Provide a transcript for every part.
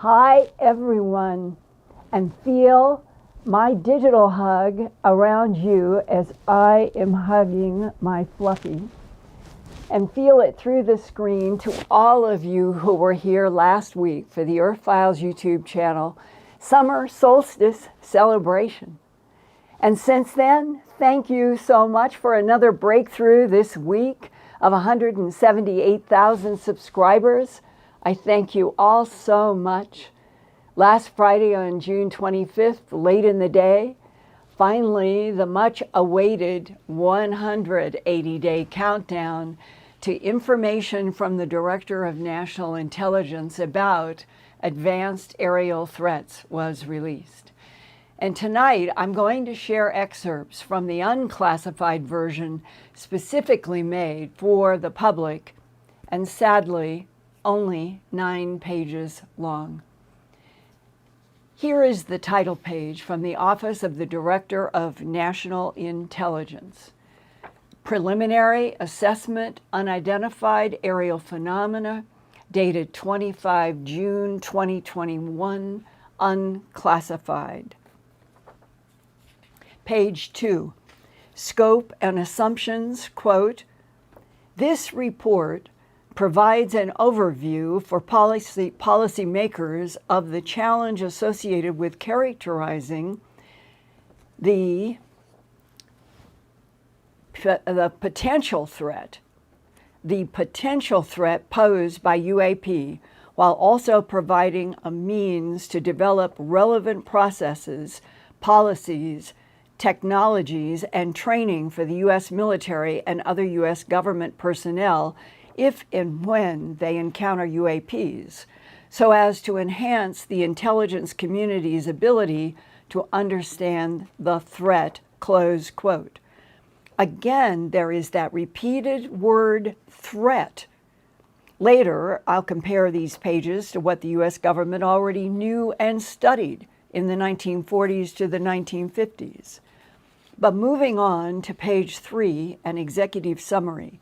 Hi everyone, and feel my digital hug around you as I am hugging my Fluffy. And feel it through the screen to all of you who were here last week for the Earthfiles YouTube channel Summer Solstice Celebration. And since then, thank you so much for another breakthrough this week of 178,000 subscribers. I thank you all so much. Last Friday on June 25th, late in the day, finally the much awaited 180-day countdown to information from the Director of National Intelligence about advanced aerial threats was released. And tonight I'm going to share excerpts from the unclassified version specifically made for the public, and sadly, only 9 pages long. Here is the title page from the Office of the Director of National Intelligence. Preliminary Assessment Unidentified Aerial Phenomena, dated 25 June 2021, unclassified. Page 2, Scope and Assumptions, quote, "This report provides an overview for policymakers of the challenge associated with characterizing the potential threat posed by UAP, while also providing a means to develop relevant processes, policies, technologies, and training for the U.S. military and other U.S. government personnel if and when they encounter UAPs, so as to enhance the intelligence community's ability to understand the threat," close quote. Again, there is that repeated word threat. Later, I'll compare these pages to what the U.S. government already knew and studied in the 1940s to the 1950s. But moving on to page 3, an executive summary.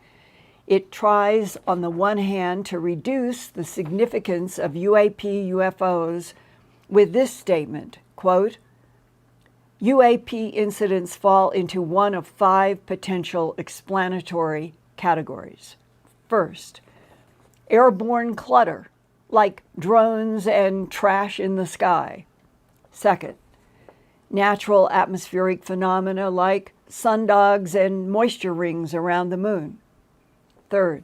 It tries, on the one hand, to reduce the significance of UAP UFOs with this statement, quote, "UAP incidents fall into one of 5 potential explanatory categories. First, airborne clutter, like drones and trash in the sky. Second, natural atmospheric phenomena like sundogs and moisture rings around the moon. Third,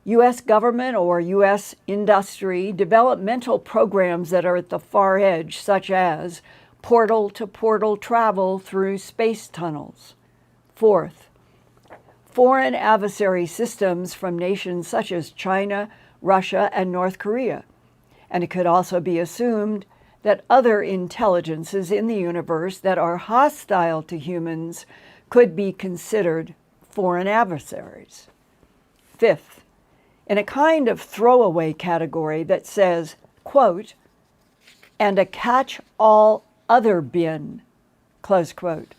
U.S. government or U.S. industry developmental programs that are at the far edge, such as portal-to-portal travel through space tunnels. Fourth, foreign adversary systems from nations such as China, Russia, and North Korea. And it could also be assumed that other intelligences in the universe that are hostile to humans could be considered foreign adversaries. Fifth, in a kind of throwaway category that says, quote, and a catch-all other bin, close quote.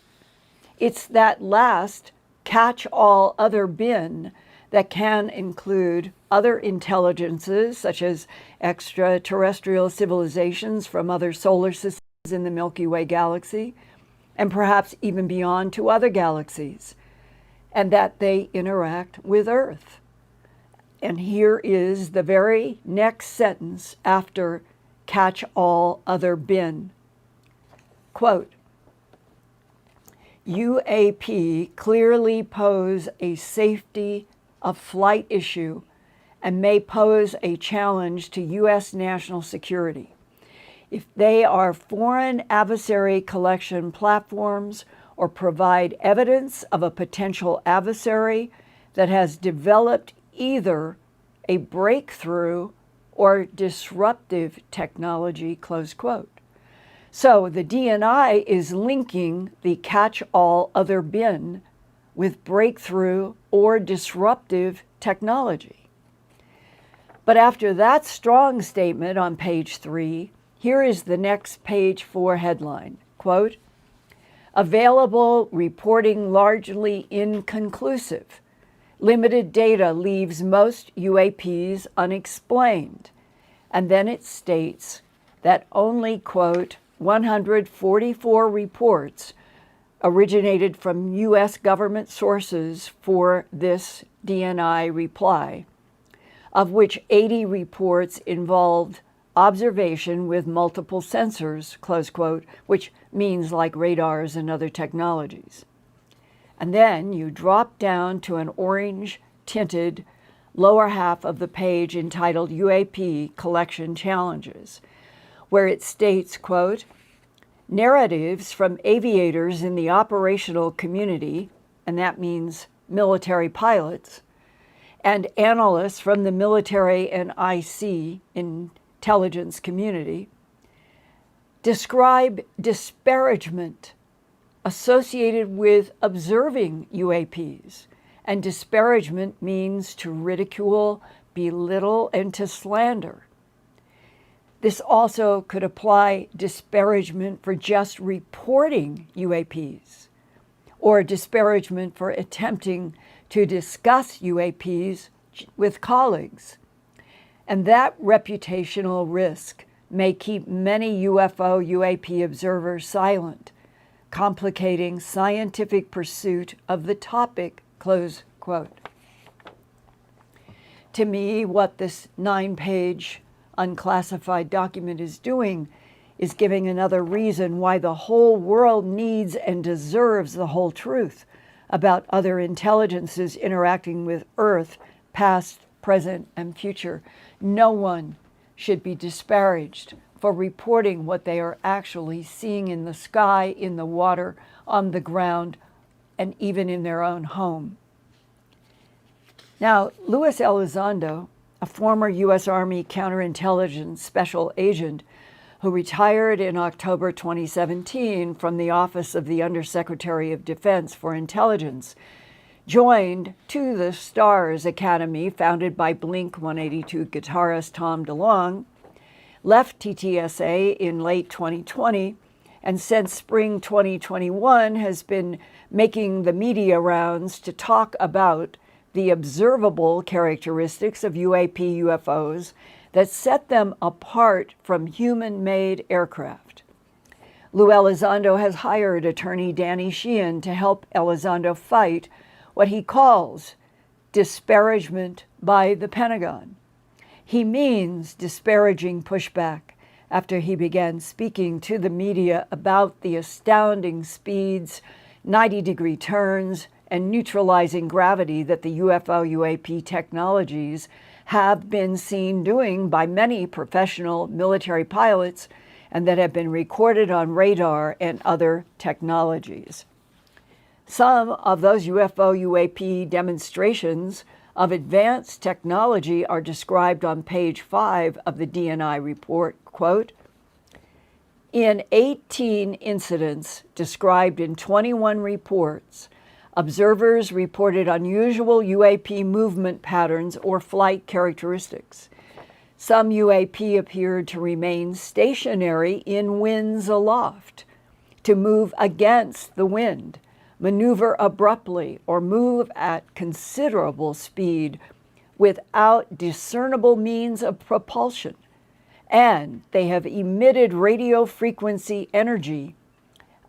It's that last catch-all other bin that can include other intelligences, such as extraterrestrial civilizations from other solar systems in the Milky Way galaxy, and perhaps even beyond to other galaxies, and that they interact with Earth. And here is the very next sentence after catch-all other bin. Quote, UAP clearly pose a safety of flight issue and may pose a challenge to U.S. national security. If they are foreign adversary collection platforms or provide evidence of a potential adversary that has developed either a breakthrough or disruptive technology, close quote. So the DNI is linking the catch-all other bin with breakthrough or disruptive technology. But after that strong statement on page 3, here is the next page 4 headline, quote, available reporting largely inconclusive. Limited data leaves most UAPs unexplained. And then it states, that only, quote, 144 reports originated from U.S. government sources for this DNI reply, of which 80 reports involved observation with multiple sensors, close quote, which means like radars and other technologies. And then you drop down to an orange-tinted lower half of the page entitled UAP Collection Challenges, where it states, quote, narratives from aviators in the operational community, and that means military pilots, and analysts from the military and IC intelligence community, describe disparagement associated with observing UAPs. And disparagement means to ridicule, belittle, and to slander. This also could apply disparagement for just reporting UAPs, or disparagement for attempting to discuss UAPs with colleagues. And that reputational risk may keep many UFO UAP observers silent, complicating scientific pursuit of the topic, close quote. To me, what this 9-page unclassified document is doing is giving another reason why the whole world needs and deserves the whole truth about other intelligences interacting with Earth, past, present, and future. No one should be disparaged for reporting what they are actually seeing in the sky, in the water, on the ground, and even in their own home. Now, Luis Elizondo, a former U.S. Army counterintelligence special agent who retired in October 2017 from the Office of the Undersecretary of Defense for Intelligence, joined To the Stars Academy, founded by Blink-182 guitarist Tom DeLonge, left TTSA in late 2020, and since spring 2021 has been making the media rounds to talk about the observable characteristics of UAP UFOs that set them apart from human-made aircraft. Lou Elizondo has hired attorney Danny Sheehan to help Elizondo fight what he calls disparagement by the Pentagon. He means disparaging pushback after he began speaking to the media about the astounding speeds, 90-degree turns, and neutralizing gravity that the UFO UAP technologies have been seen doing by many professional military pilots and that have been recorded on radar and other technologies. Some of those UFO UAP demonstrations of advanced technology are described on page 5 of the DNI report, quote, in 18 incidents described in 21 reports, observers reported unusual UAP movement patterns or flight characteristics. Some UAP appeared to remain stationary in winds aloft, to move against the wind, maneuver abruptly, or move at considerable speed without discernible means of propulsion. And they have emitted radio frequency energy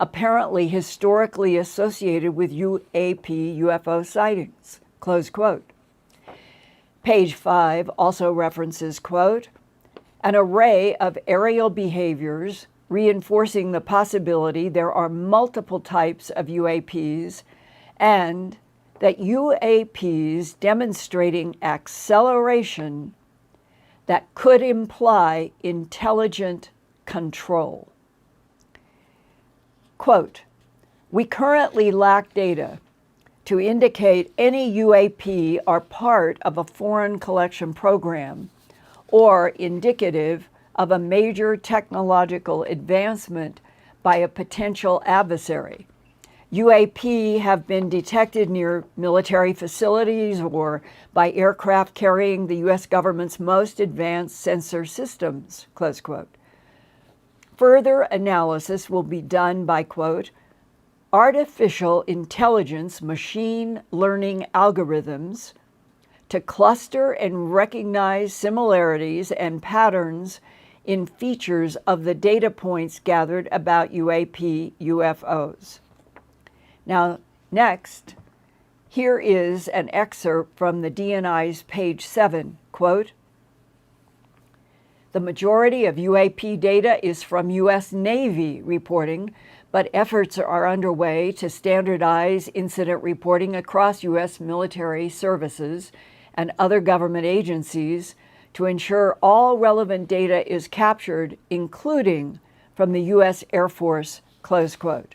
apparently historically associated with UAP UFO sightings, close quote. Page 5 also references, quote, an array of aerial behaviors reinforcing the possibility there are multiple types of UAPs and that UAPs demonstrating acceleration that could imply intelligent control. Quote, we currently lack data to indicate any UAP are part of a foreign collection program or indicative of a major technological advancement by a potential adversary. UAP have been detected near military facilities or by aircraft carrying the U.S. government's most advanced sensor systems, close quote. Further analysis will be done by, quote, artificial intelligence machine learning algorithms to cluster and recognize similarities and patterns in features of the data points gathered about UAP UFOs. Now, next, here is an excerpt from the DNI's page 7, quote, "The majority of UAP data is from U.S. Navy reporting, but efforts are underway to standardize incident reporting across U.S. military services and other government agencies to ensure all relevant data is captured, including from the U.S. Air Force," close quote.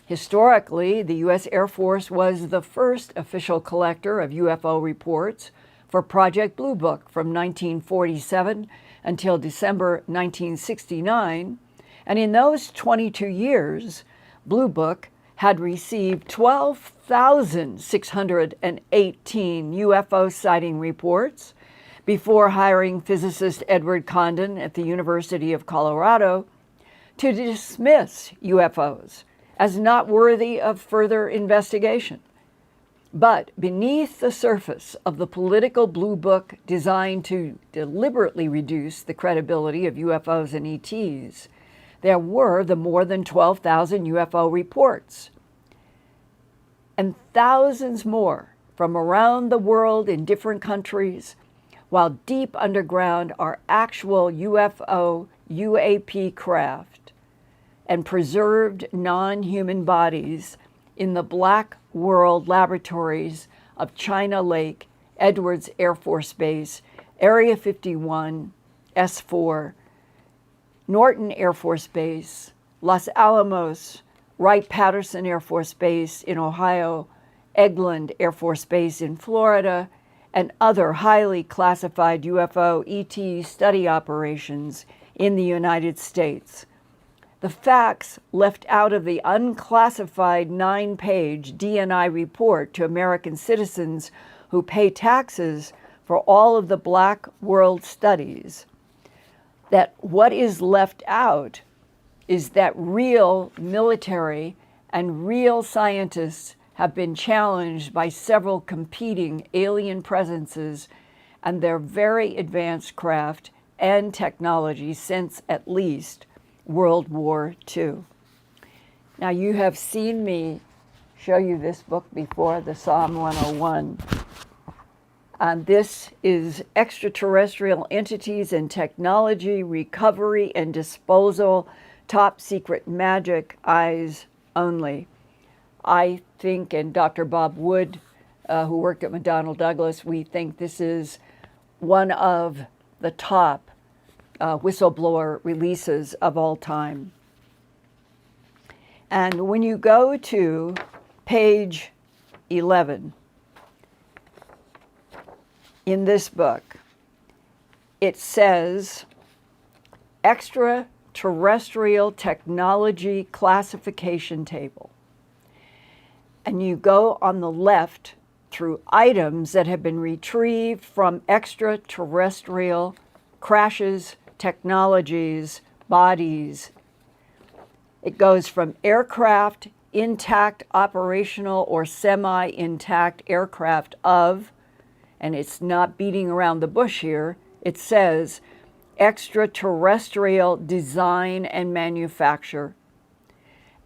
Historically, the U.S. Air Force was the first official collector of UFO reports for Project Blue Book from 1947 until December 1969, and in those 22 years, Blue Book had received 12,618 UFO sighting reports before hiring physicist Edward Condon at the University of Colorado to dismiss UFOs as not worthy of further investigation. But beneath the surface of the political Blue Book designed to deliberately reduce the credibility of UFOs and ETs, there were the more than 12,000 UFO reports, and thousands more from around the world in different countries, while deep underground are actual UFO UAP craft and preserved non-human bodies in the Black World laboratories of China Lake, Edwards Air Force Base, Area 51, S4, Norton Air Force Base, Los Alamos, Wright-Patterson Air Force Base in Ohio, Eglin Air Force Base in Florida, and other highly classified UFO ET study operations in the United States. The facts left out of the unclassified 9-page DNI report to American citizens who pay taxes for all of the Black World studies, that what is left out is that real military and real scientists have been challenged by several competing alien presences and their very advanced craft and technology since at least World War II. Now, you have seen me show you this book before, the Psalm 101. And this is Extraterrestrial Entities and Technology, Recovery and Disposal, Top Secret Magic, Eyes Only. I think, and Dr. Bob Wood, who worked at McDonnell Douglas, we think this is one of the top whistleblower releases of all time. And when you go to page 11 in this book, it says Extraterrestrial Technology Classification Table. And you go on the left through items that have been retrieved from extraterrestrial crashes, technologies, bodies. It goes from aircraft, intact, operational, or semi-intact aircraft of, and it's not beating around the bush here, it says extraterrestrial design and manufacture.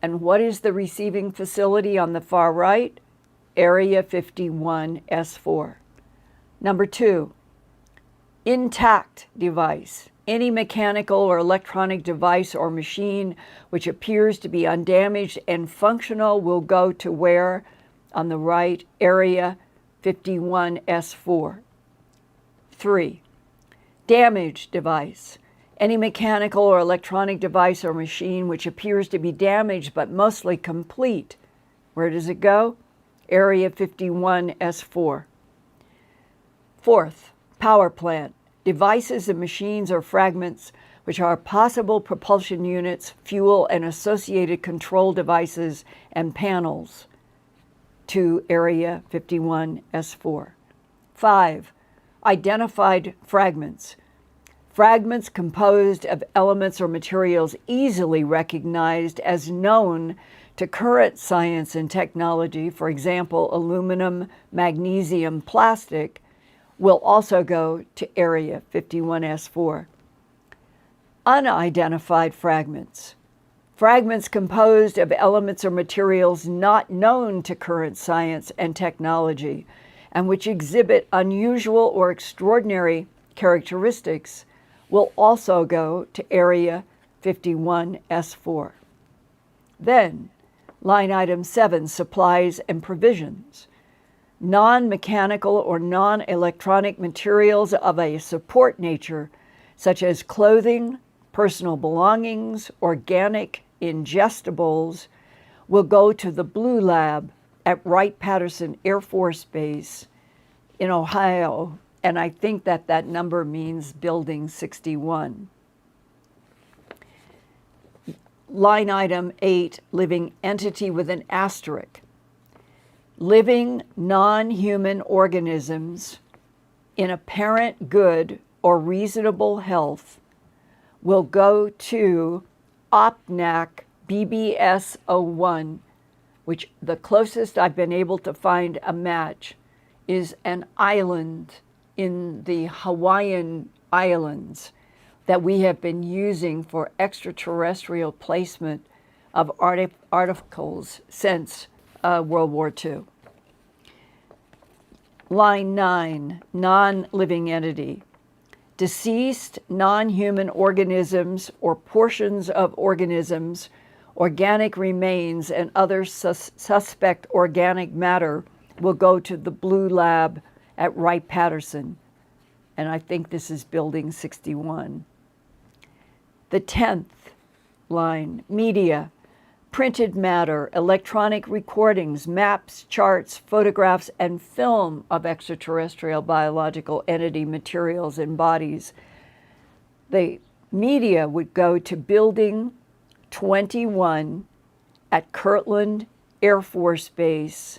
And what is the receiving facility on the far right? Area 51 S4. Number 2, intact device. Any mechanical or electronic device or machine which appears to be undamaged and functional will go to where? On the right, Area 51 S4. 3, damaged device. Any mechanical or electronic device or machine which appears to be damaged but mostly complete. Where does it go? Area 51 S4. 4th, power plant. Devices and machines or fragments which are possible propulsion units, fuel, and associated control devices and panels to Area 51 S4. 5, identified fragments. Fragments composed of elements or materials easily recognized as known to current science and technology, for example, aluminum, magnesium, plastic, will also go to Area 51 S4. unidentified fragments. Fragments composed of elements or materials not known to current science and technology, and which exhibit unusual or extraordinary characteristics, will also go to Area 51S4. Then, line item 7, supplies and provisions. Non-mechanical or non-electronic materials of a support nature, such as clothing, personal belongings, organic ingestibles, will go to the Blue Lab at Wright-Patterson Air Force Base in Ohio, and I think that that number means Building 61. Line item 8, living entity with an asterisk. Living non-human organisms in apparent good or reasonable health will go to OPNAC BBS01, which the closest I've been able to find a match is an island in the Hawaiian Islands that we have been using for extraterrestrial placement of articles since World War II. Line 9, non-living entity. Deceased non-human organisms or portions of organisms, organic remains, and other suspect organic matter will go to the Blue Lab at Wright-Patterson, and I think this is Building 61. The 10th line, media, printed matter, electronic recordings, maps, charts, photographs, and film of extraterrestrial biological entity materials and bodies. The media would go to Building 21 at Kirtland Air Force Base,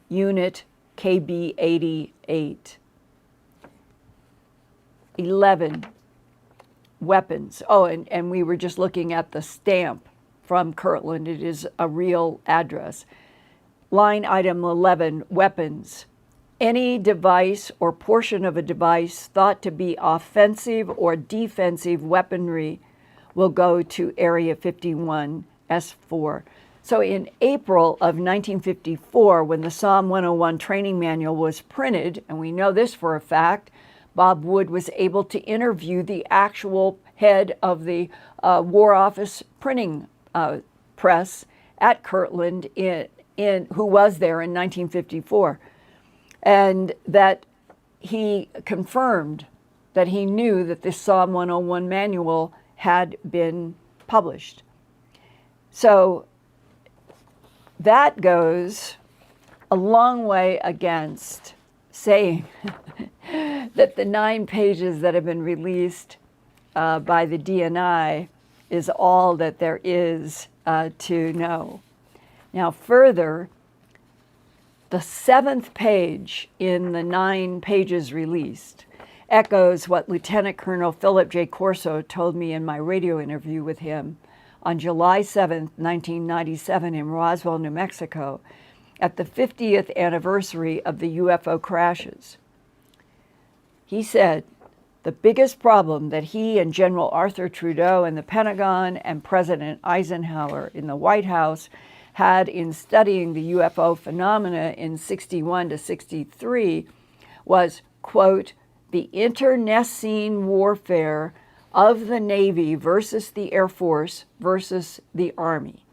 Unit KB-88. 11, weapons. Oh, and we were just looking at the stamp from Kirtland. It is a real address. Line item 11, weapons. Any device or portion of a device thought to be offensive or defensive weaponry will go to Area 51, S4. So in April of 1954, when the Psalm 101 training manual was printed, and we know this for a fact, Bob Wood was able to interview the actual head of the War Office printing press at Kirtland, who was there in 1954, and that he confirmed that he knew that this Psalm 101 manual had been published. So that goes a long way against saying that the 9 pages that have been released by the DNI is all that there is to know. Now further, the 7th page in the 9 pages released echoes what Lieutenant Colonel Philip J. Corso told me in my radio interview with him on July 7th, 1997 in Roswell, New Mexico, at the 50th anniversary of the UFO crashes. He said, the biggest problem that he and General Arthur Trudeau in the Pentagon and President Eisenhower in the White House had in studying the UFO phenomena in 61 to 63 was, quote, the internecine warfare of the Navy versus the Air Force versus the Army,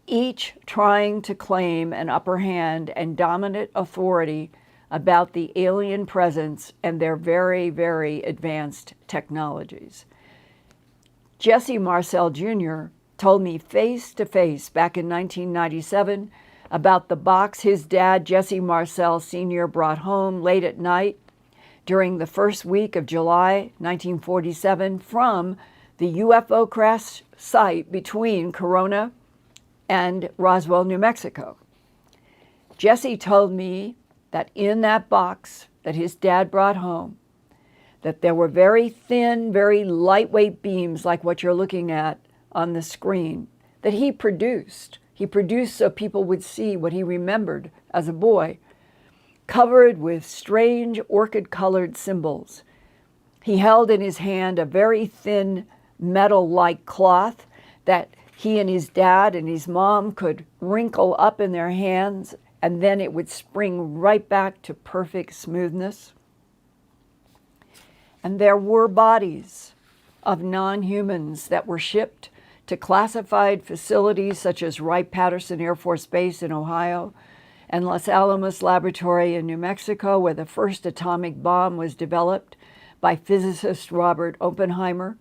each trying to claim an upper hand and dominant authority about the alien presence and their very, very advanced technologies. Jesse Marcel Jr. told me face to face back in 1997 about the box his dad, Jesse Marcel Sr., brought home late at night during the first week of July 1947 from the UFO crash site between Corona and Roswell, New Mexico. Jesse told me that in that box that his dad brought home, that there were very thin, very lightweight beams like what you're looking at on the screen that he produced. He produced so people would see what he remembered as a boy, covered with strange orchid-colored symbols. He held in his hand a very thin metal-like cloth that he and his dad and his mom could wrinkle up in their hands, and then it would spring right back to perfect smoothness. And there were bodies of non-humans that were shipped to classified facilities such as Wright-Patterson Air Force Base in Ohio and Los Alamos Laboratory in New Mexico, where the first atomic bomb was developed by physicist Robert Oppenheimer.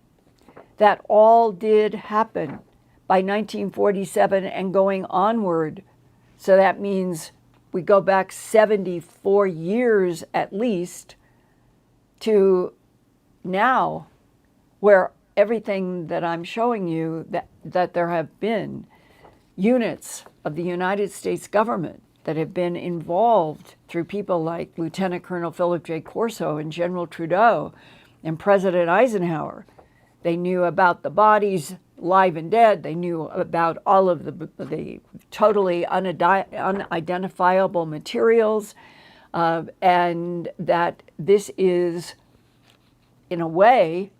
That all did happen by 1947 and going onward. So that means we go back 74 years at least to now, where everything that I'm showing you, that there have been units of the United States government that have been involved through people like Lieutenant Colonel Philip J. Corso and General Trudeau and President Eisenhower. They knew about the bodies, live and dead. They knew about all of the totally unidentifiable materials, and that this is, in a way,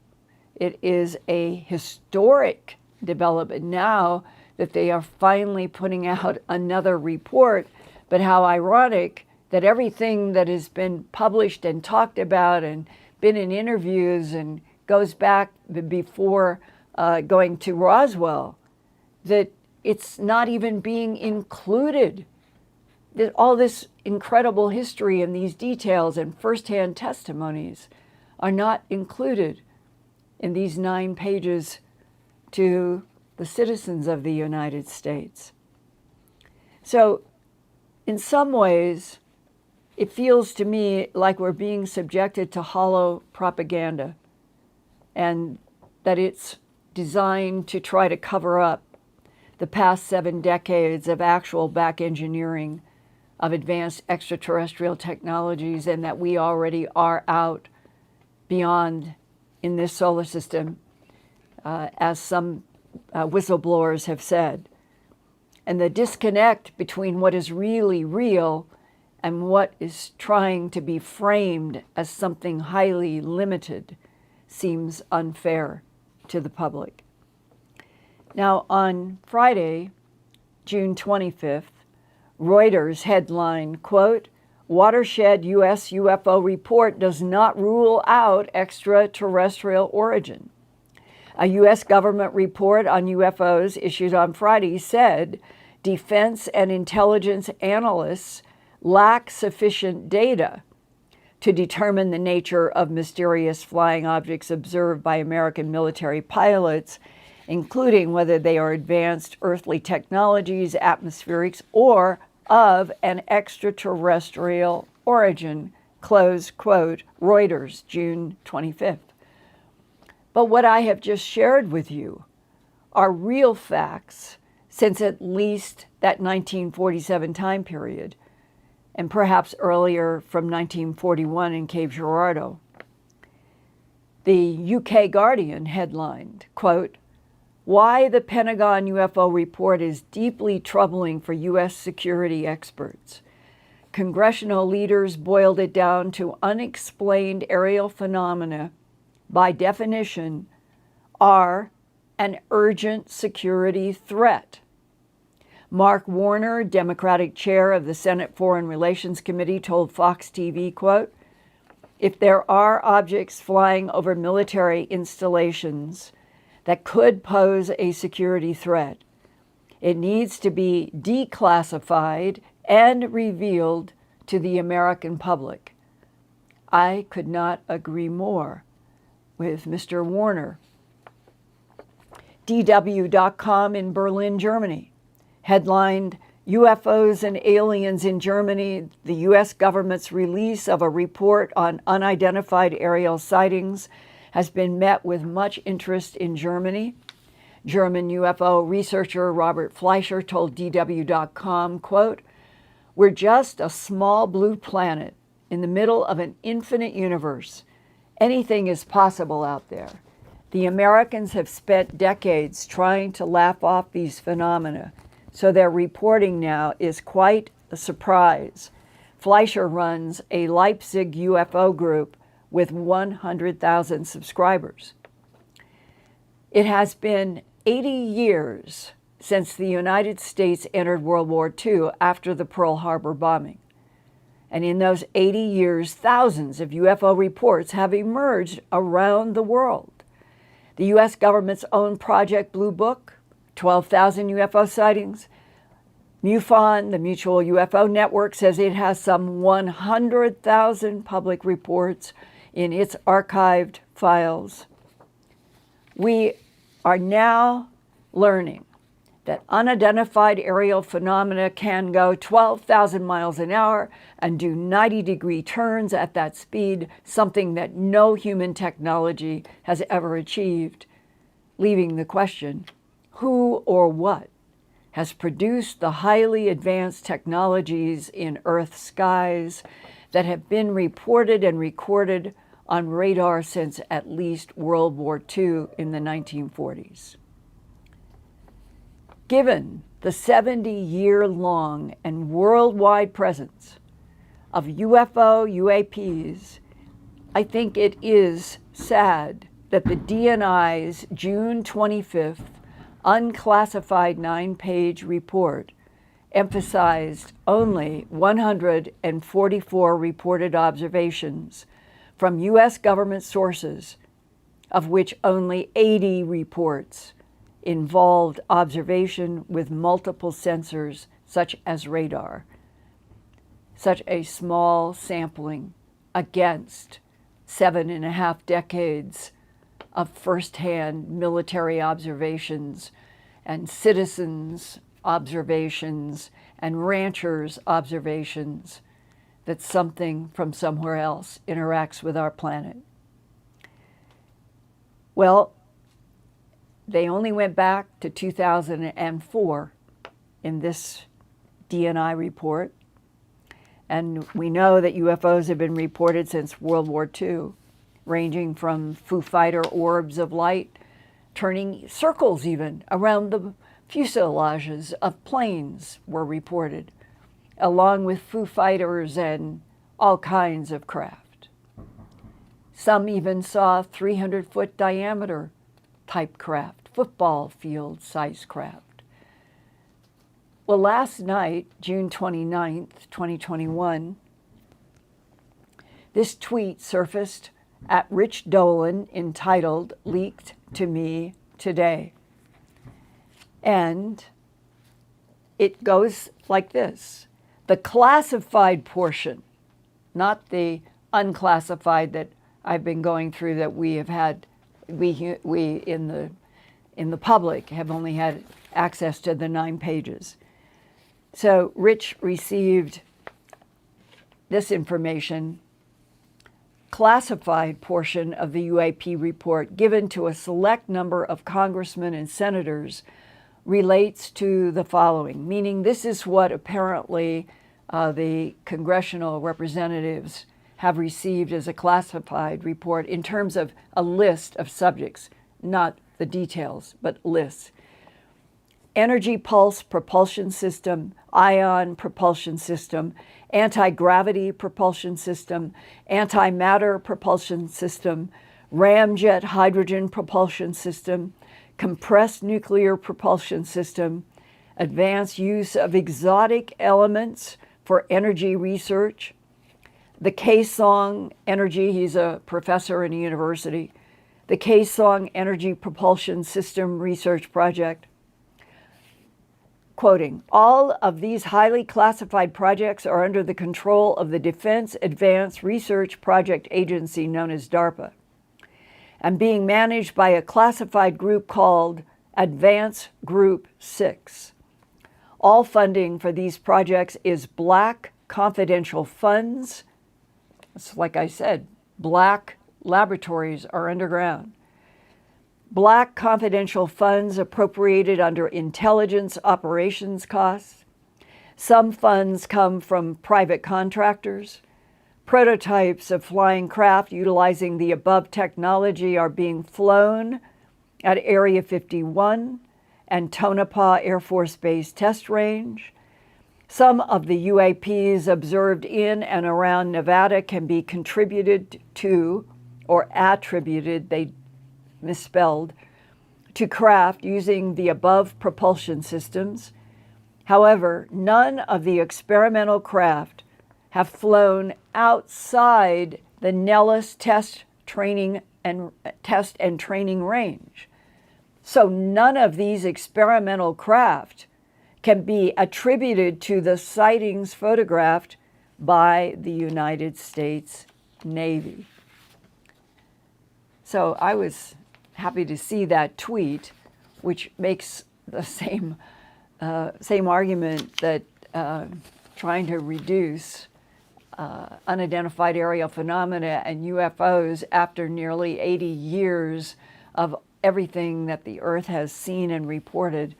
it is a historic development now that they are finally putting out another report. But how ironic that everything that has been published and talked about and been in interviews and goes back before going to Roswell, that it's not even being included. That all this incredible history and these details and firsthand testimonies are not included in these 9 pages to the citizens of the United States. So in some ways, it feels to me like we're being subjected to hollow propaganda, and that it's designed to try to cover up the past 7 decades of actual back engineering of advanced extraterrestrial technologies, and that we already are out beyond in this solar system, as some whistleblowers have said. And the disconnect between what is really real and what is trying to be framed as something highly limited seems unfair to the public. Now, on Friday, June 25th, Reuters headline, quote, "Watershed U.S. UFO report does not rule out extraterrestrial origin." A U.S. government report on UFOs issued on Friday said defense and intelligence analysts lack sufficient data to determine the nature of mysterious flying objects observed by American military pilots, including whether they are advanced earthly technologies, atmospherics, or of an extraterrestrial origin, close quote, Reuters, June 25th. But what I have just shared with you are real facts since at least that 1947 time period, and perhaps earlier from 1941 in Cape Girardeau. The UK Guardian headlined, quote, "Why the Pentagon UFO report is deeply troubling for U.S. security experts. Congressional leaders boiled it down to unexplained aerial phenomena, by definition, are an urgent security threat." Mark Warner, Democratic chair of the Senate Foreign Relations Committee, told Fox TV, quote, "If there are objects flying over military installations that could pose a security threat, it needs to be declassified and revealed to the American public." I could not agree more with Mr. Warner. DW.com in Berlin, Germany, headlined, "UFOs and aliens in Germany, the U.S. government's release of a report on unidentified aerial sightings has been met with much interest in Germany." German UFO researcher Robert Fleischer told DW.com, quote, "We're just a small blue planet in the middle of an infinite universe. Anything is possible out there. The Americans have spent decades trying to laugh off these phenomena, so their reporting now is quite a surprise." Fleischer runs a Leipzig UFO group with 100,000 subscribers. It has been 80 years since the United States entered World War II after the Pearl Harbor bombing. And in those 80 years, thousands of UFO reports have emerged around the world. The U.S. government's own Project Blue Book, 12,000 UFO sightings. MUFON, the Mutual UFO Network, says it has some 100,000 public reports in its archived files. We are now learning that unidentified aerial phenomena can go 12,000 miles an hour and do 90-degree turns at that speed, something that no human technology has ever achieved, leaving the question, who or what has produced the highly advanced technologies in Earth's skies that have been reported and recorded on radar since at least World War II in the 1940s. Given the 70-year-long and worldwide presence of UFO UAPs, I think it is sad that the DNI's June 25th unclassified 9-page report emphasized only 144 reported observations from U.S. government sources, of which only 80 reports involved observation with multiple sensors, such as radar. Such a small sampling against 7.5 decades of firsthand military observations and citizens' observations and ranchers' observations that something from somewhere else interacts with our planet. Well, they only went back to 2004 in this DNI report. And we know that UFOs have been reported since World War II, ranging from Foo Fighter orbs of light, turning circles even around the fuselages of planes were reported, along with Foo Fighters and all kinds of craft. Some even saw 300-foot diameter type craft, football field size craft. Well, last night, June 29th, 2021, this tweet surfaced at Rich Dolan entitled, "Leaked to Me Today." And it goes like this. The classified portion, not the unclassified that I've been going through that we have had, we in the public have only had access to the 9 pages. So Rich received this information, classified portion of the UAP report given to a select number of congressmen and senators relates to the following, meaning this is what apparently the congressional representatives have received as a classified report in terms of a list of subjects, not the details, but lists. Energy pulse propulsion system, ion propulsion system, anti-gravity propulsion system, antimatter propulsion system, ramjet hydrogen propulsion system, compressed nuclear propulsion system, advanced use of exotic elements for energy research, the Kaesong Energy, he's a professor in a university, the Kaesong Energy Propulsion System Research Project. Quoting, all of these highly classified projects are under the control of the Defense Advanced Research Project Agency known as DARPA, and being managed by a classified group called Advance Group 6. All funding for these projects is black confidential funds. It's like I said, black laboratories are underground. Black confidential funds appropriated under intelligence operations costs. Some funds come from private contractors. Prototypes of flying craft utilizing the above technology are being flown at Area 51 and Tonopah Air Force Base Test Range. Some of the UAPs observed in and around Nevada can be contributed to or attributed, they misspelled, to craft using the above propulsion systems. However, none of the experimental craft have flown outside the Nellis test and training range. So none of these experimental craft can be attributed to the sightings photographed by the United States Navy. So I was happy to see that tweet, which makes the same argument that trying to reduce unidentified aerial phenomena and UFOs after nearly 80 years of everything that the Earth has seen and reported,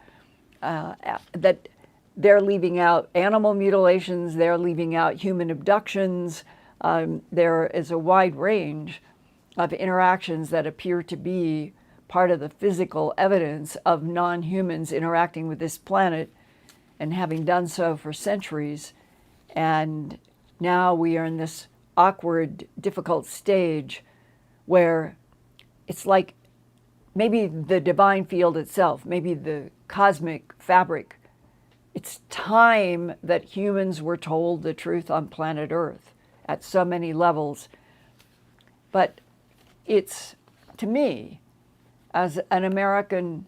that they're leaving out animal mutilations, they're leaving out human abductions. There is a wide range of interactions that appear to be part of the physical evidence of non-humans interacting with this planet and having done so for centuries. And now we are in this awkward, difficult stage where it's like maybe the divine field itself, maybe the cosmic fabric. It's time that humans were told the truth on planet Earth at so many levels. But it's, to me, as an American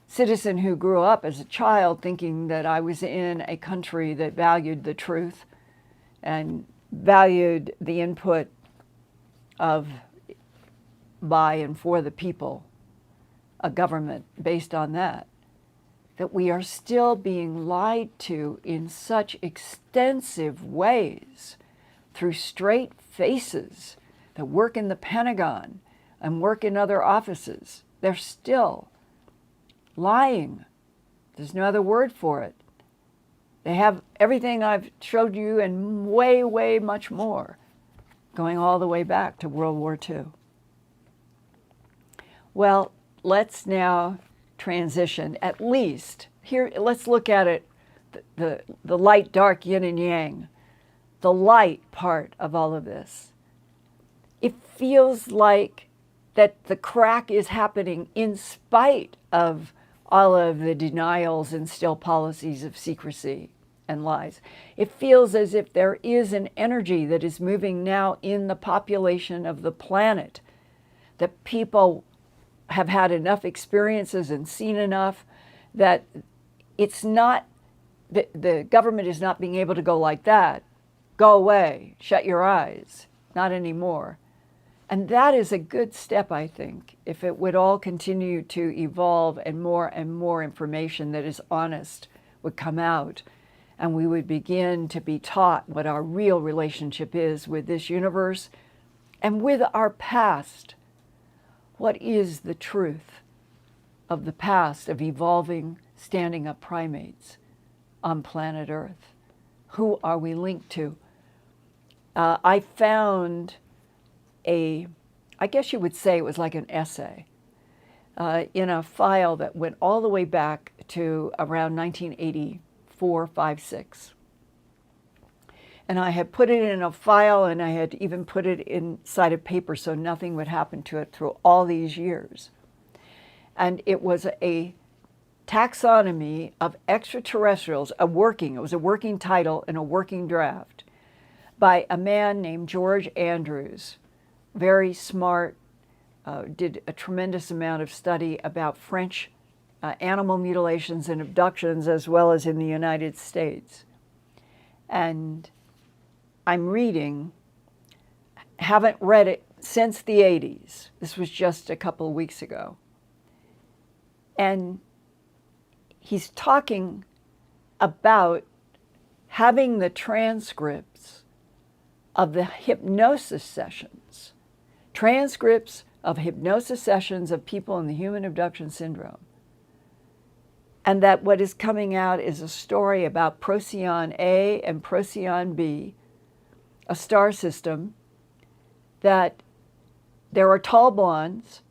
citizen who grew up as a child thinking that I was in a country that valued the truth and valued the input of, by and for the people, a government based on that, that we are still being lied to in such extensive ways through straight faces that work in the Pentagon and work in other offices. They're still lying. There's no other word for it. They have everything I've showed you and way, way much more, going all the way back to World War II. Well, let's now transition, at least. Here, let's look at it, the light, dark, yin and yang, the light part of all of this. It feels like that the crack is happening in spite of all of the denials and still policies of secrecy and lies. It feels as if there is an energy that is moving now in the population of the planet, that people have had enough experiences and seen enough that it's not, the government is not being able to go like that. Go away, shut your eyes, not anymore. And that is a good step, I think, if it would all continue to evolve and more information that is honest would come out, and we would begin to be taught what our real relationship is with this universe and with our past. What is the truth of the past of evolving, standing up primates on planet Earth? Who are we linked to? I found I guess you would say it was like an essay in a file that went all the way back to around 1984, 5, 6. And I had put it in a file, and I had even put it inside of paper so nothing would happen to it through all these years. And it was a taxonomy of extraterrestrials, it was a working title and a working draft by a man named George Andrews. Very smart, did a tremendous amount of study about French animal mutilations and abductions, as well as in the United States. And I'm reading, haven't read it since the 80s. This was just a couple of weeks ago. And he's talking about having the transcripts of the hypnosis sessions, transcripts of hypnosis sessions of people in the human abduction syndrome. And that what is coming out is a story about Procyon A and Procyon B, a star system, that there are tall blondes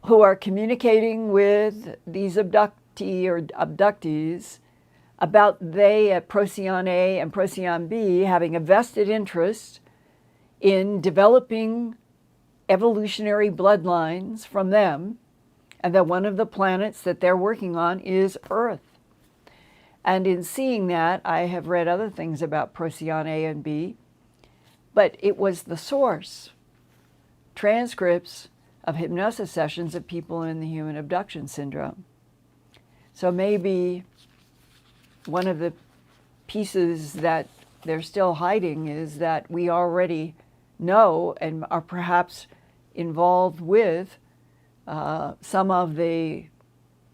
who are communicating with these abductee or abductees about they at Procyon A and Procyon B having a vested interest in developing evolutionary bloodlines from them and that one of the planets that they're working on is Earth. And in seeing that, I have read other things about Procyon A and B, but it was the source, transcripts of hypnosis sessions of people in the human abduction syndrome. So maybe one of the pieces that they're still hiding is that we already know and are perhaps involved with some of the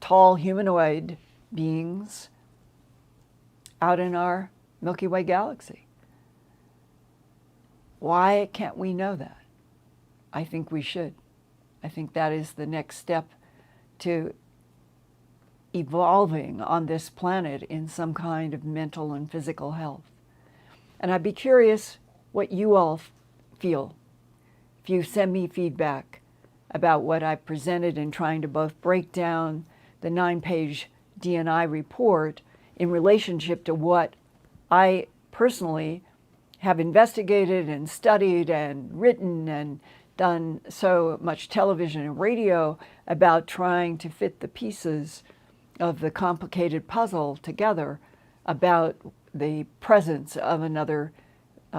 tall humanoid beings out in our Milky Way galaxy. Why can't we know that? I think we should. I think that is the next step to evolving on this planet in some kind of mental and physical health. And I'd be curious what you all feel if you send me feedback about what I presented in trying to both break down the 9-page DNI report in relationship to what I personally have investigated and studied and written and done so much television and radio about trying to fit the pieces of the complicated puzzle together about the presence of another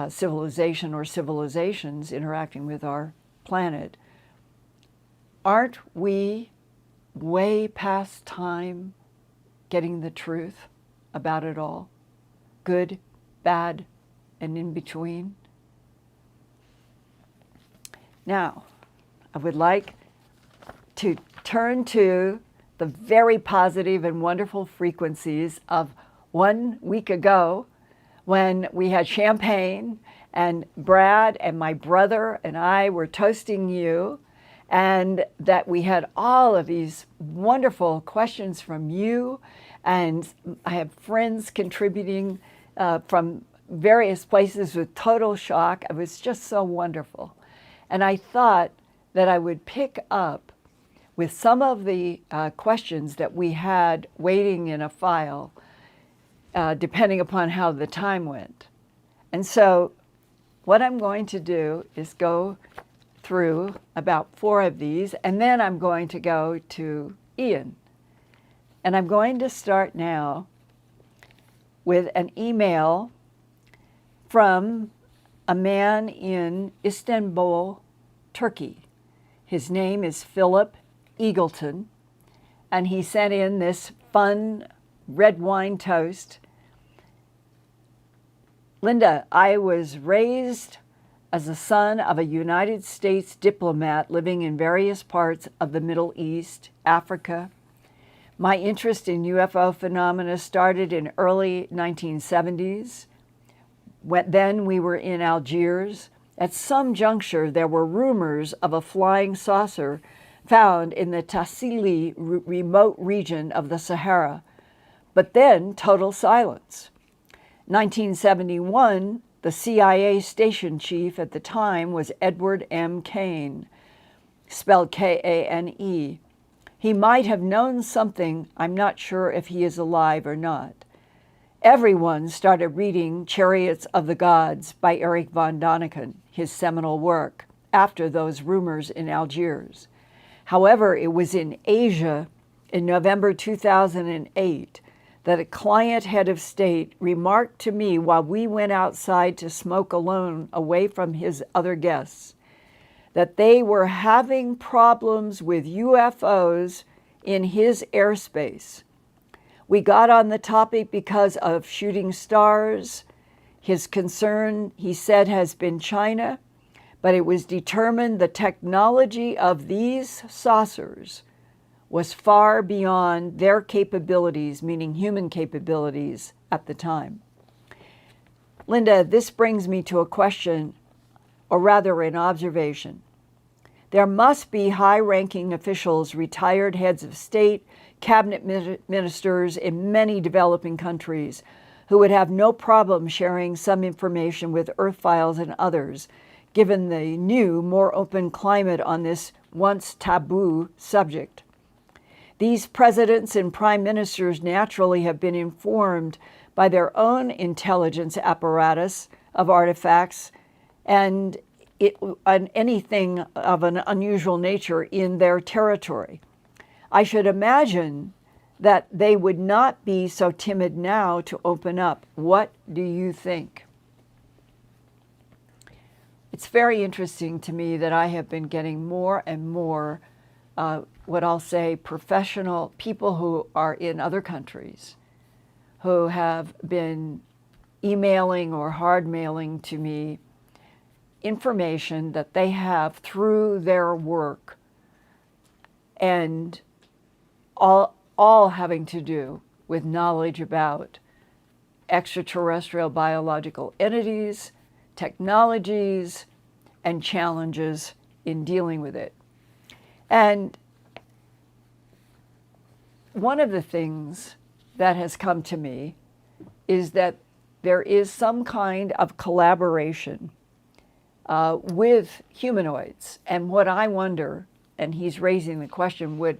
civilization or civilizations interacting with our planet. Aren't we way past time getting the truth about it all? Good, bad, and in between? Now, I would like to turn to the very positive and wonderful frequencies of 1 week ago when we had champagne and Brad and my brother and I were toasting you, and that we had all of these wonderful questions from you, and I have friends contributing from various places with total shock. It was just so wonderful. And I thought that I would pick up with some of the questions that we had waiting in a file, depending upon how the time went. And so what I'm going to do is go through about 4 of these, and then I'm going to go to Ian. And I'm going to start now with an email from a man in Istanbul, Turkey. His name is Philip Eagleton, and he sent in this fun red wine toast. Linda, I was raised as the son of a United States diplomat living in various parts of the Middle East, Africa. My interest in UFO phenomena started in early 1970s. Then we were in Algiers. At some juncture, there were rumors of a flying saucer found in the Tassili remote region of the Sahara, but then total silence. 1971, the CIA station chief at the time was Edward M. Kane, spelled K-A-N-E. He might have known something. I'm not sure if he is alive or not. Everyone started reading Chariots of the Gods by Erich von Däniken, his seminal work, after those rumors in Algiers. However, it was in Asia in November 2008 that a client head of state remarked to me while we went outside to smoke alone away from his other guests that they were having problems with UFOs in his airspace. We got on the topic because of shooting stars. His concern, he said, has been China, but it was determined the technology of these saucers was far beyond their capabilities, meaning human capabilities, at the time. Linda, this brings me to a question, or rather an observation. There must be high-ranking officials, retired heads of state, cabinet ministers in many developing countries who would have no problem sharing some information with Earthfiles and others, given the new, more open climate on this once taboo subject. These presidents and prime ministers naturally have been informed by their own intelligence apparatus of artifacts and anything of an unusual nature in their territory. I should imagine that they would not be so timid now to open up. What do you think? It's very interesting to me that I have been getting more and more, what I'll say, professional people who are in other countries who have been emailing or hard mailing to me information that they have through their work, and all having to do with knowledge about extraterrestrial biological entities, technologies, and challenges in dealing with it. And one of the things that has come to me is that there is some kind of collaboration with humanoids. And what I wonder, and he's raising the question, would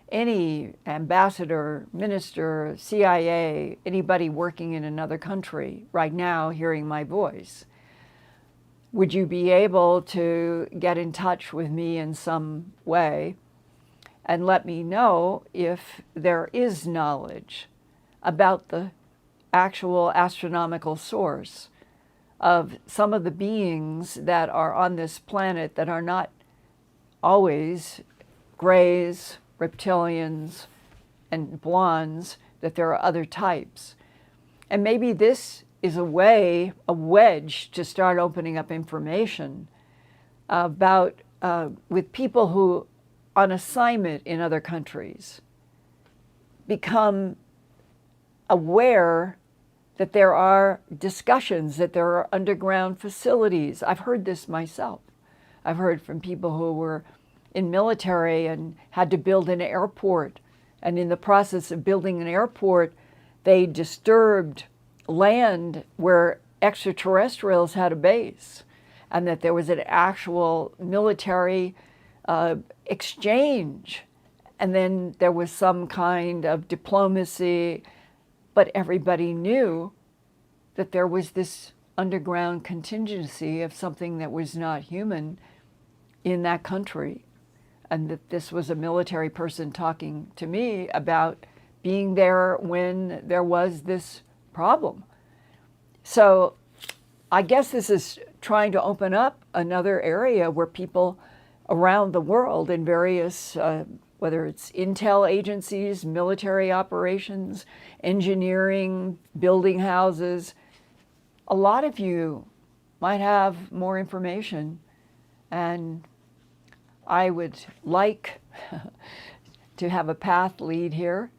any ambassador, minister, CIA, anybody working in another country right now hearing my voice, would you be able to get in touch with me in some way and let me know if there is knowledge about the actual astronomical source of some of the beings that are on this planet that are not always grays, reptilians, and blondes, that there are other types. And maybe this is a way, a wedge to start opening up information about, with people who, on assignment in other countries, become aware that there are discussions, that there are underground facilities. I've heard this myself. I've heard from people who were in military and had to build an airport. And in the process of building an airport, they disturbed land where extraterrestrials had a base, and that there was an actual military exchange. And then there was some kind of diplomacy, but everybody knew that there was this underground contingency of something that was not human in that country. And that this was a military person talking to me about being there when there was this problem. So I guess this is trying to open up another area where people around the world in various, whether it's intel agencies, military operations, engineering, building houses, a lot of you might have more information, and I would like to have a path lead here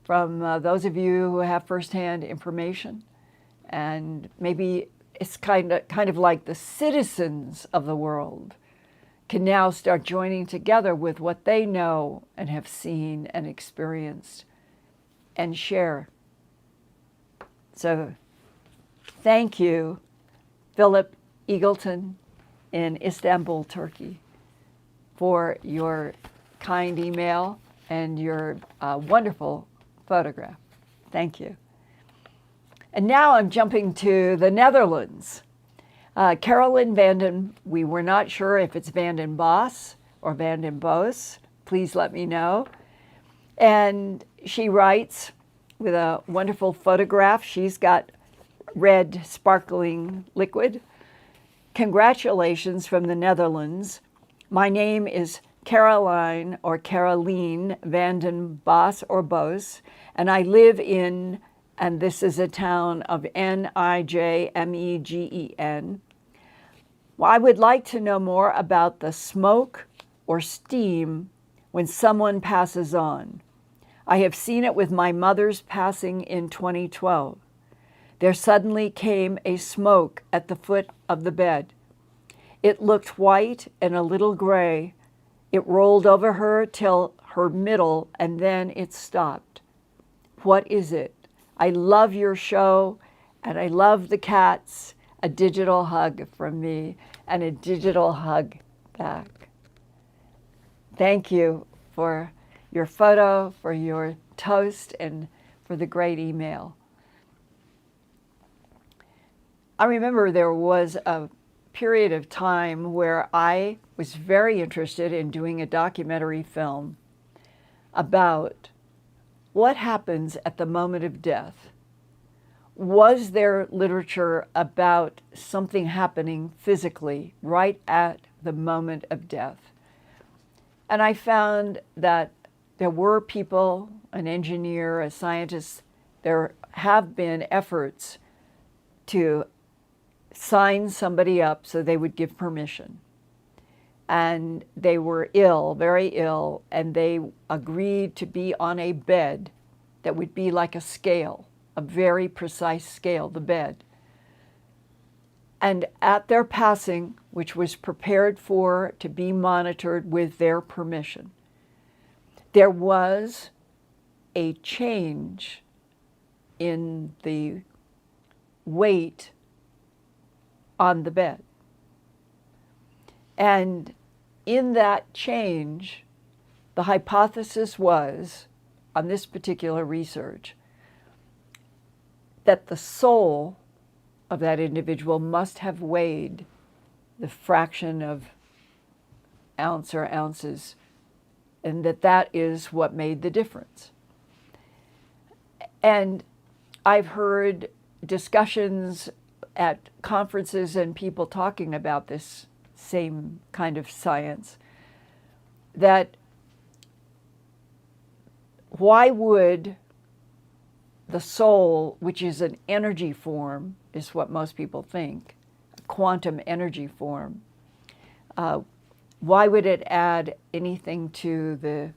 from those of you who have firsthand information. And maybe it's kind of like the citizens of the world can now start joining together with what they know and have seen and experienced and share. So thank you, Philip Eagleton in Istanbul, Turkey, for your kind email and your wonderful photograph. Thank you. And now I'm jumping to the Netherlands. Carolyn Vanden, we were not sure if it's Vanden Boss or Vanden Boos. Please let me know. And she writes with a wonderful photograph. She's got red sparkling liquid. Congratulations from the Netherlands. My name is Caroline or Caroline Vanden Boss or Boos, and I live in, and this is a town of Nijmegen. Well, I would like to know more about the smoke or steam when someone passes on. I have seen it with my mother's passing in 2012. There suddenly came a smoke at the foot of the bed. It looked white and a little gray. It rolled over her till her middle, and then it stopped. What is it? I love your show, and I love the cats. A digital hug from me, and a digital hug back. Thank you for your photo, for your toast, and for the great email. I remember there was a period of time where I was very interested in doing a documentary film about what happens at the moment of death. Was there literature about something happening physically right at the moment of death? And I found that there were people, an engineer, a scientist, there have been efforts to sign somebody up so they would give permission. And they were ill, very ill, and they agreed to be on a bed that would be like a scale, a very precise scale, the bed. And at their passing, which was prepared for to be monitored with their permission, there was a change in the weight on the bed. And in that change, the hypothesis was, on this particular research, that the soul of that individual must have weighed the fraction of ounce or ounces, and that is what made the difference. And I've heard discussions at conferences and people talking about this same kind of science, that why would the soul, which is an energy form, is what most people think, a quantum energy form, why would it add anything to the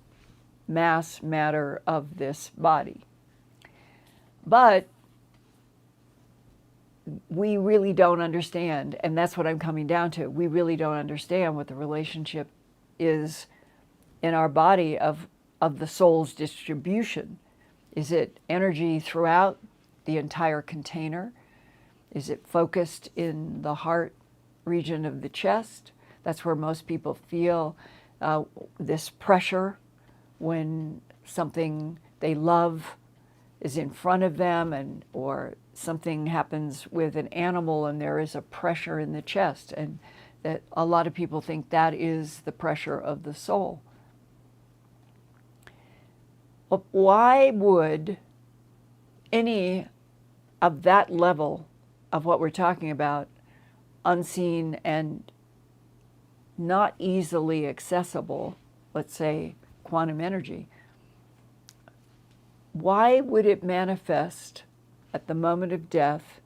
mass matter of this body? But we really don't understand, and that's what I'm coming down to. We really don't understand what the relationship is in our body of the soul's distribution. Is it energy throughout the entire container? Is it focused in the heart region of the chest? That's where most people feel this pressure when something they love is in front of them, or something happens with an animal and there is a pressure in the chest, and that a lot of people think that is the pressure of the soul. But why would any of that level of what we're talking about, unseen and not easily accessible, let's say quantum energy, why would it manifest at the moment of death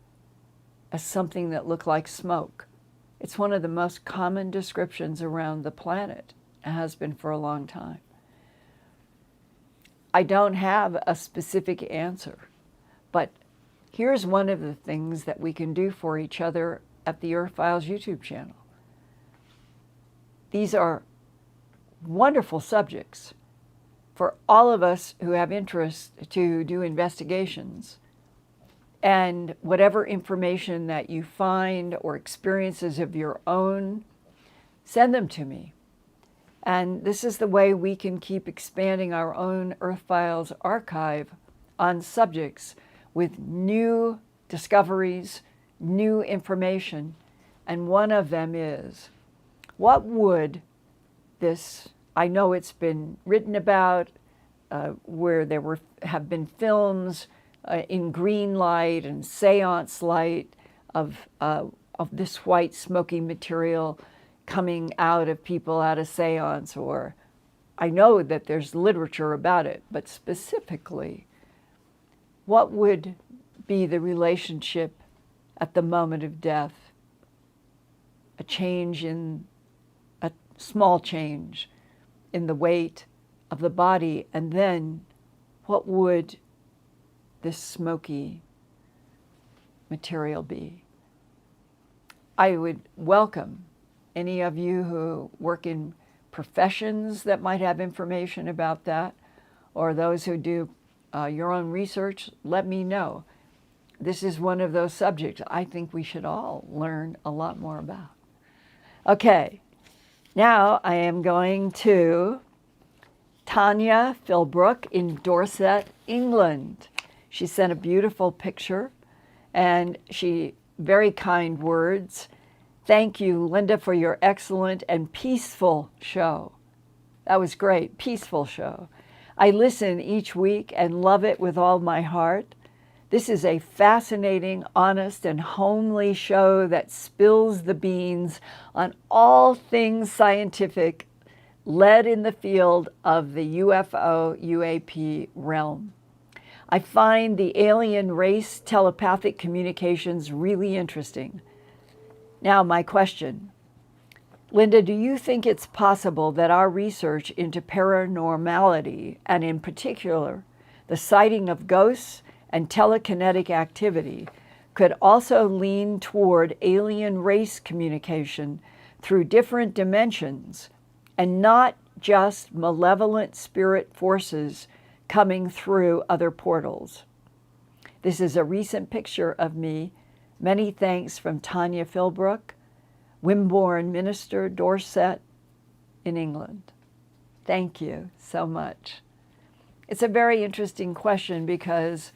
as something that looked like smoke? It's one of the most common descriptions around the planet. It has been for a long time. I don't have a specific answer, but here's one of the things that we can do for each other at the Earthfiles YouTube channel. These are wonderful subjects for all of us who have interest to do investigations. And whatever information that you find or experiences of your own, send them to me. And this is the way we can keep expanding our own Earthfiles archive on subjects with new discoveries, new information. And one of them is, what would this, I know it's been written about, where there have been films in green light and seance light of this white smoky material coming out of people at a seance, or I know that there's literature about it, but specifically, what would be the relationship at the moment of death? A change in, a small change in the weight of the body, and then what would this smoky material be? I would welcome any of you who work in professions that might have information about that, or those who do your own research. Let me know. This is one of those subjects I think we should all learn a lot more about. Okay, now I am going to Tanya Philbrook in Dorset, England. She sent a beautiful picture, and very kind words. Thank you, Linda, for your excellent and peaceful show. That was great, peaceful show. I listen each week and love it with all my heart. This is a fascinating, honest, and homely show that spills the beans on all things scientific, led in the field of the UFO UAP realm. I find the alien race telepathic communications really interesting. Now, my question. Linda, do you think it's possible that our research into paranormality, and in particular, the sighting of ghosts and telekinetic activity, could also lean toward alien race communication through different dimensions and not just malevolent spirit forces coming through other portals? This is a recent picture of me. Many thanks from Tanya Philbrook, Wimborne Minister, Dorset, in England. Thank you so much. It's a very interesting question because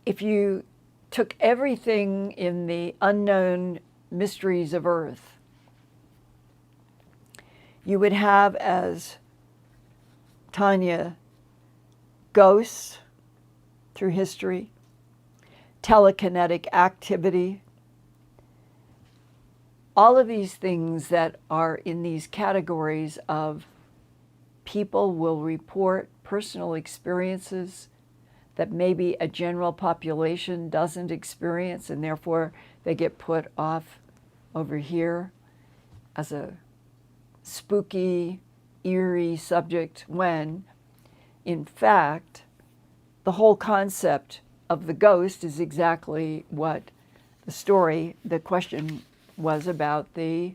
if you took everything in the unknown mysteries of Earth, you would have, as Tanya, ghosts through history, telekinetic activity, all of these things that are in these categories of people will report personal experiences that maybe a general population doesn't experience, and therefore they get put off over here as a spooky, eerie subject, when, in fact, the whole concept of the ghost is exactly what the question was about, the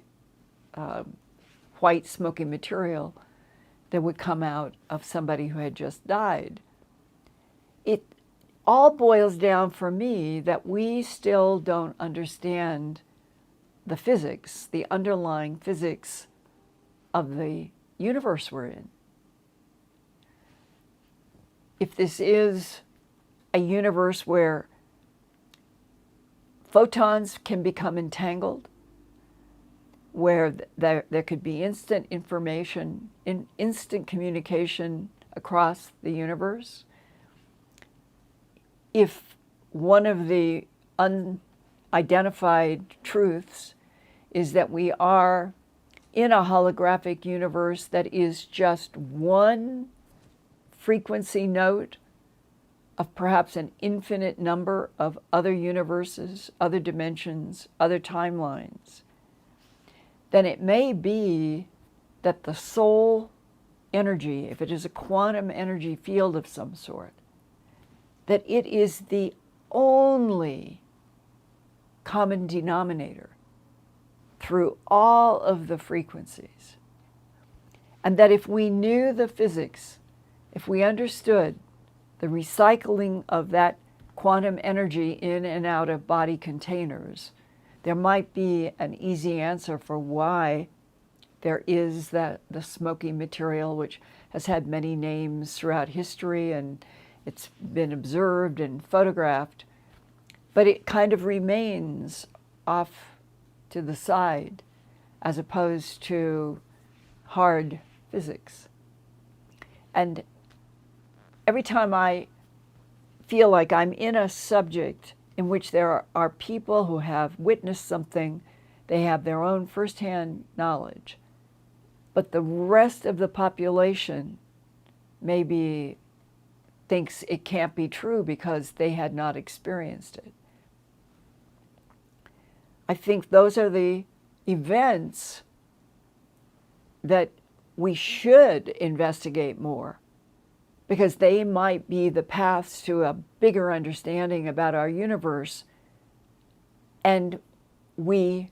white smoky material that would come out of somebody who had just died. It all boils down for me that we still don't understand the physics, the underlying physics of the universe we're in. If this is a universe where photons can become entangled, where there could be instant information, instant communication across the universe, if one of the unidentified truths is that we are in a holographic universe that is just one frequency note of perhaps an infinite number of other universes, other dimensions, other timelines, then it may be that the soul energy, if it is a quantum energy field of some sort, that it is the only common denominator through all of the frequencies. And that if we knew the physics, if we understood the recycling of that quantum energy in and out of body containers, there might be an easy answer for why there is the smoky material, which has had many names throughout history, and it's been observed and photographed, but it kind of remains off to the side as opposed to hard physics. And every time I feel like I'm in a subject in which there are people who have witnessed something, they have their own firsthand knowledge, but the rest of the population maybe thinks it can't be true because they had not experienced it. I think those are the events that we should investigate more, because they might be the paths to a bigger understanding about our universe, and we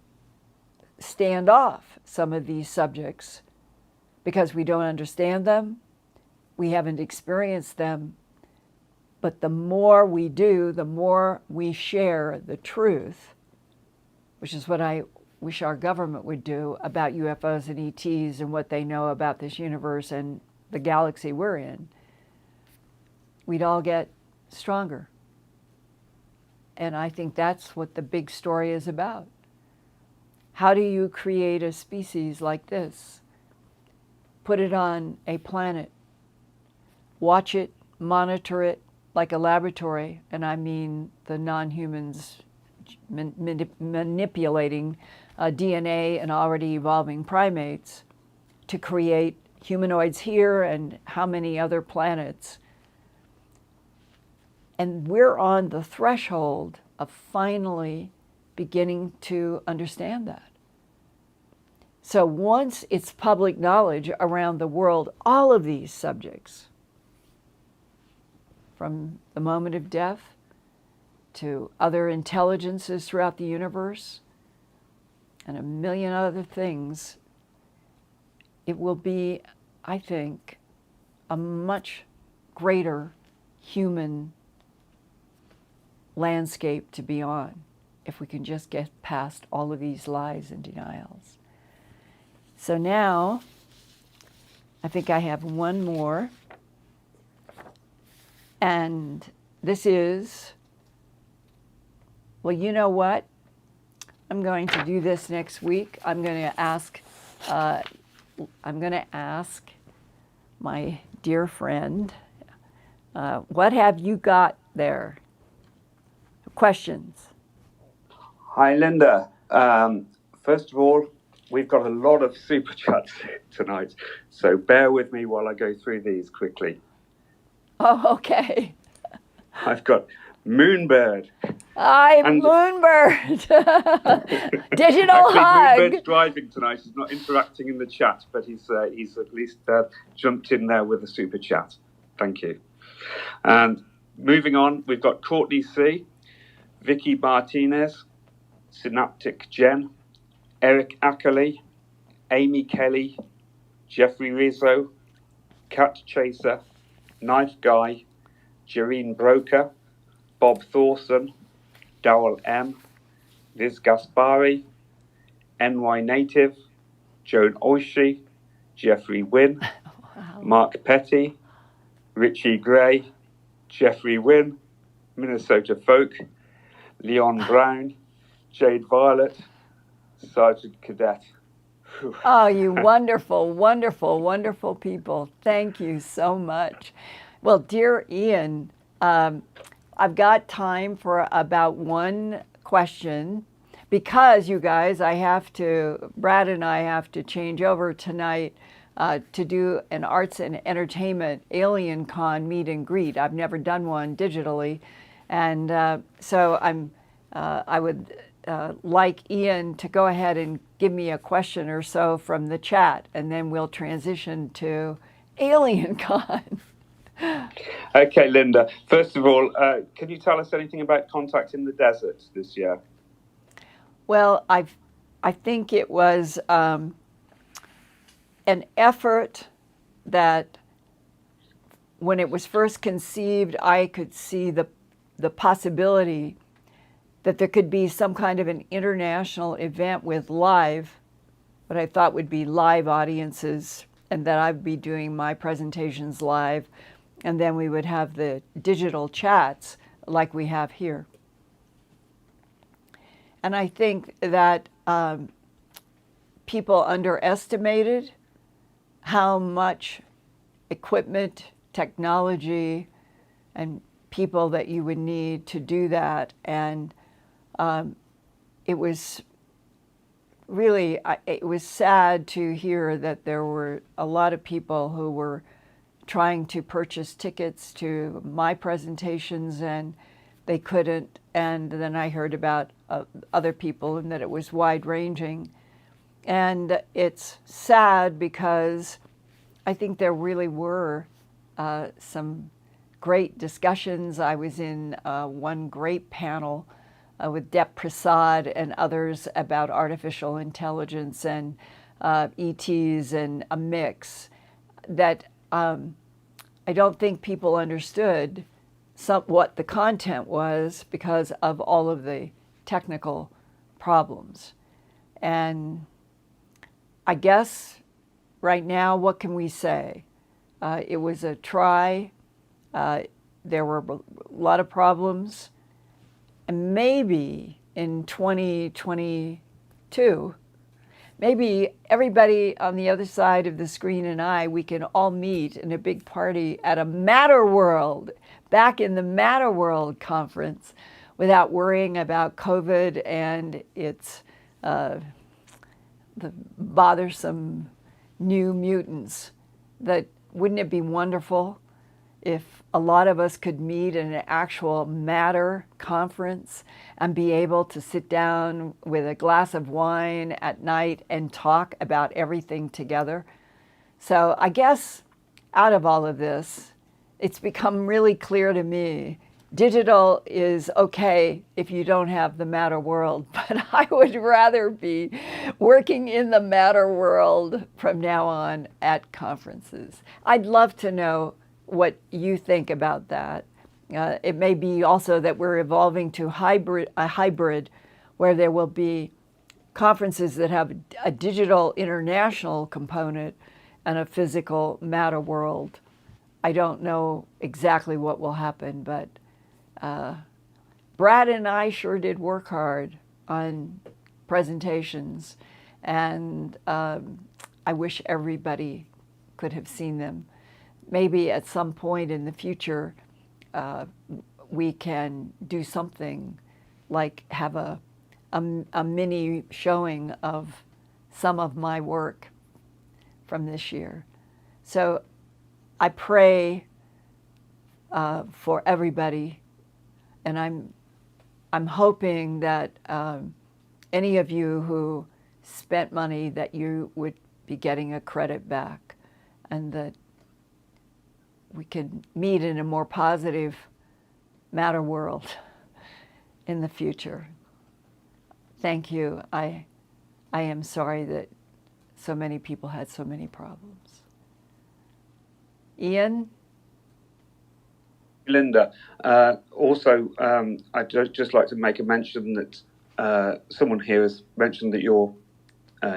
stand off some of these subjects because we don't understand them, we haven't experienced them. But the more we do, the more we share the truth, which is what I wish our government would do about UFOs and ETs and what they know about this universe and the galaxy we're in. We'd all get stronger. And I think that's what the big story is about. How do you create a species like this put it on a planet, watch it, monitor it like a laboratory, and I mean the non-humans manipulating DNA and already evolving primates to create humanoids here and how many other planets. And we're on the threshold of finally beginning to understand that. So once it's public knowledge around the world, all of these subjects, from the moment of death to other intelligences throughout the universe and a million other things, it will be, I think, a much greater human landscape to be on if we can just get past all of these lies and denials. So now, I think I have one more. And this is, well, you know what? I'm going to do this next week. I'm going to ask my dear friend, what have you got there? Questions? Hi, Linda. First of all, we've got a lot of super chats tonight, so bear with me while I go through these quickly. Oh, okay. I've got Moonbird. I'm Moonbird. Digital Actually, hug. Moonbird's driving tonight. He's not interacting in the chat, but he's at least jumped in there with a super chat. Thank you. And moving on, we've got Courtney C, Vicky Martinez, Synaptic Jen, Eric Ackerley, Amy Kelly, Jeffrey Rizzo, Cat Chaser, Knife Guy, Jareen Broker, Bob Thorson, Darrell M, Liz Gaspari, NY Native, Joan Oishi, Jeffrey Wynn, Wow. Mark Petty, Richie Gray, Jeffrey Wynn, Minnesota Folk, Leon Brown, Jade Violet, Sergeant Cadet. Oh, you wonderful, wonderful, wonderful people. Thank you so much. Well, dear Ian, I've got time for about one question because you guys, Brad and I have to change over tonight to do an arts and entertainment Alien Con meet and greet. I've never done one digitally. And so I would like Ian to go ahead and give me a question or so from the chat, and then we'll transition to Alien Con. Okay, Linda. First of all, can you tell us anything about Contact in the Desert this year? Well, I think it was an effort that when it was first conceived, I could see the possibility that there could be some kind of an international event with what I thought would be live audiences, and that I'd be doing my presentations live, and then we would have the digital chats like we have here. And I think that people underestimated how much equipment, technology, and people that you would need to do that. And it was really, it was sad to hear that there were a lot of people who were trying to purchase tickets to my presentations and they couldn't. And then I heard about other people and that it was wide-ranging. And it's sad because I think there really were some great discussions. I was in one great panel with Dep Prasad and others about artificial intelligence and ETs and a mix that I don't think people understood what the content was because of all of the technical problems. And I guess right now, what can we say? It was a try. There were a lot of problems. And maybe in 2022, maybe everybody on the other side of the screen and we can all meet in a big party at a Matter World, back in the Matter World conference, without worrying about COVID and its the bothersome new mutants. That wouldn't it be wonderful if a lot of us could meet in an actual Matter conference and be able to sit down with a glass of wine at night and talk about everything together? So I guess out of all of this, it's become really clear to me, digital is okay if you don't have the Matter World, but I would rather be working in the Matter World from now on at conferences. I'd love to know what you think about that. It may be also that we're evolving to a hybrid where there will be conferences that have a digital international component and a physical Matter World. I don't know exactly what will happen, but Brad and I sure did work hard on presentations, and I wish everybody could have seen them. Maybe at some point in the future, we can do something like have a mini showing of some of my work from this year. So I pray for everybody, and I'm hoping that any of you who spent money, that you would be getting a credit back, and that we can meet in a more positive Matter World in the future. Thank you. I am sorry that so many people had so many problems. Ian? Linda, also, I'd just like to make a mention that someone here has mentioned that you're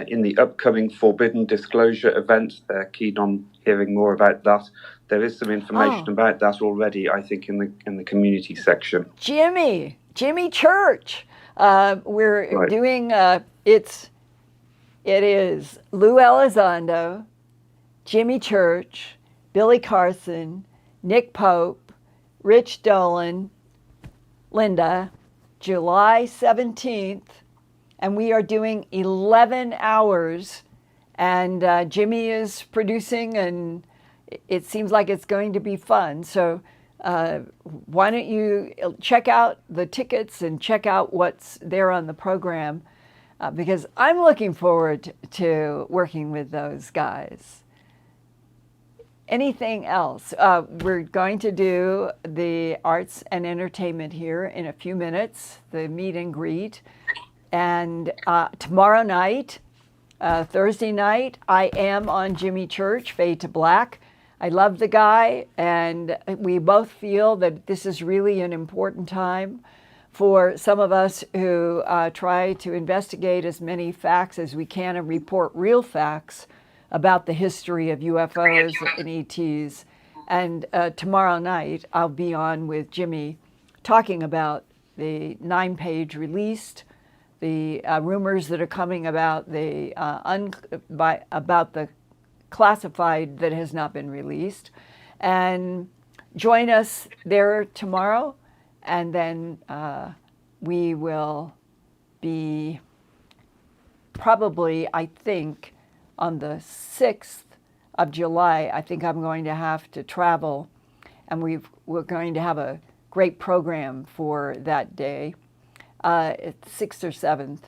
in the upcoming Forbidden Disclosure event. They're keen on hearing more about that. There is some information about that already, I think, in the community section. Jimmy Church. We're doing it is Lou Elizondo, Jimmy Church, Billy Carson, Nick Pope, Rich Dolan, Linda, July 17th, and we are doing 11 hours, and Jimmy is producing, and it seems like it's going to be fun. So why don't you check out the tickets and check out what's there on the program, because I'm looking forward to working with those guys. Anything else? We're going to do the arts and entertainment here in a few minutes, the meet and greet. And tomorrow night, Thursday night, I am on Jimmy Church, Fade to Black. I love the guy, and we both feel that this is really an important time for some of us who try to investigate as many facts as we can and report real facts about the history of UFOs and ETs. And tomorrow night, I'll be on with Jimmy talking about the 9-page released, the rumors that are coming about the classified that has not been released. And join us there tomorrow, and then we will be probably, I think, on the 6th of July, I think I'm going to have to travel, and we're going to have a great program for that day. It's 6th or 7th.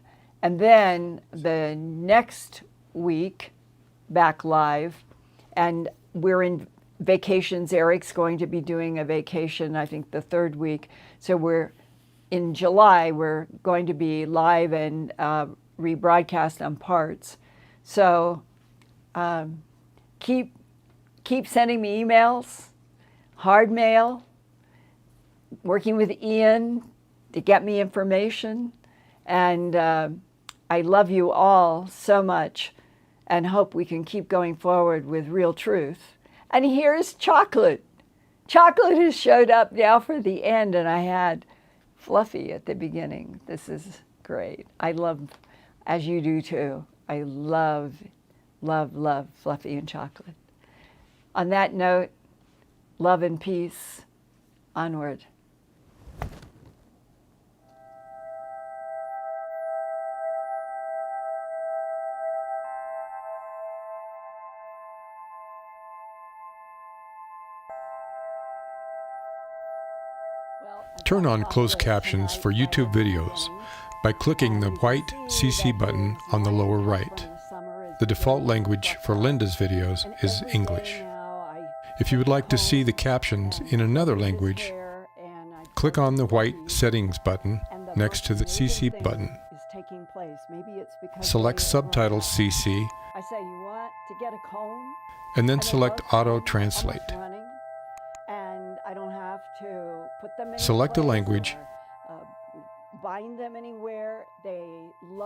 And then the next week, back live, and we're in vacations. Eric's going to be doing a vacation, I think, the 3rd week. So in July, we're going to be live and rebroadcast on parts. So keep sending me emails, hard mail, working with Ian to get me information. And I love you all so much and hope we can keep going forward with real truth. And here's Chocolate. Chocolate has showed up now for the end, and I had Fluffy at the beginning. This is great. I love, as you do too, I love, love, love Fluffy and Chocolate. On that note, love and peace. Onward. Turn on closed captions for YouTube videos by clicking the white CC button on the lower right. The default language for Linda's videos is English. If you would like to see the captions in another language, click on the white Settings button next to the CC button. Select Subtitles CC, and then select Auto Translate. Select a language,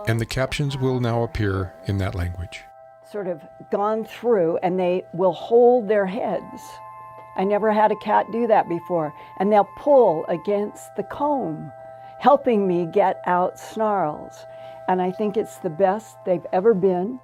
and the captions will now appear in that language. Sort of gone through, and they will hold their heads. I never had a cat do that before. And they'll pull against the comb, helping me get out snarls. And I think it's the best they've ever been.